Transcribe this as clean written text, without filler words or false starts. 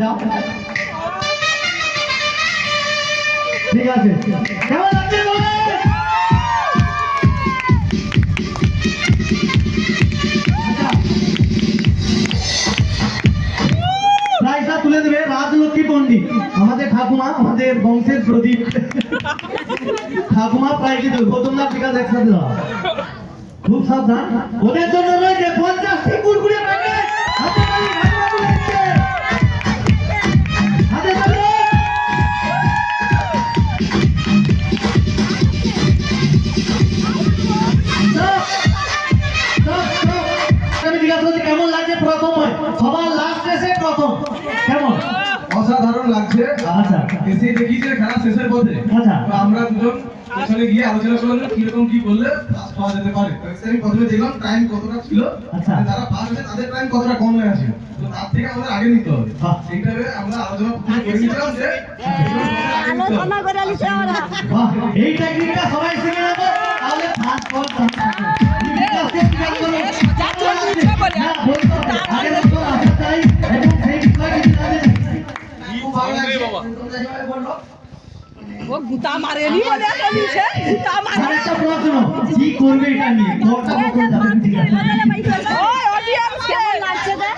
যাও ঠিক আছে কেমন লাগছে প্রাইজটা তুলে দেবে রাজলক্ষ্মী পণ্ডিত আমাদের ঠাকুমা আমাদের বংশের প্রদীপ ঠাকুমা প্রাইজ দেবে গৌতমনাথ বিকাশ একসাথে দাও খুব সাবধান ওদের জন্য রয়েছে 50টি কুরকুরে প্যাকেট হাতে তালি ভালো লাগছে হাতে তালি আমি জিজ্ঞাসা করছি কেমন লাগছে প্রথম সবার লাস্ট এসে প্রথম কেমন অসাধারণ লাগছে। আচ্ছা এসে দেখি যে খেলা শেষের পথে আচ্ছা আমরা দুজন পেছনে গিয়ে আলোচনা করলাম কিরকম কি করলে ফার্স্ট পাওয়া যেতে পারে। আমি প্রথমে দেখলাম টাইম কতটা ছিল, আচ্ছা যারা ফার্স্ট হয়েছে তাদের টাইম কতটা কম হয়ে আছে, তো তার থেকে আমাদের আগে নিতে হবে। সেইটাকে আমরা আলোচনা করে নিলাম যে আলোচনা করে নিতে আমরা এই টেকনিকটা সবাই শিখে নেবো তাহলে ফার্স্ট পথ ও গুতা মারেনি বলে চলিছে গুতা মারে আরেকটা প্রশ্ন কি করবে এটা নিয়ে কোনটা কোন যাবে ঠিক আছে ওই অডিয়েন্স কে লাগছে দে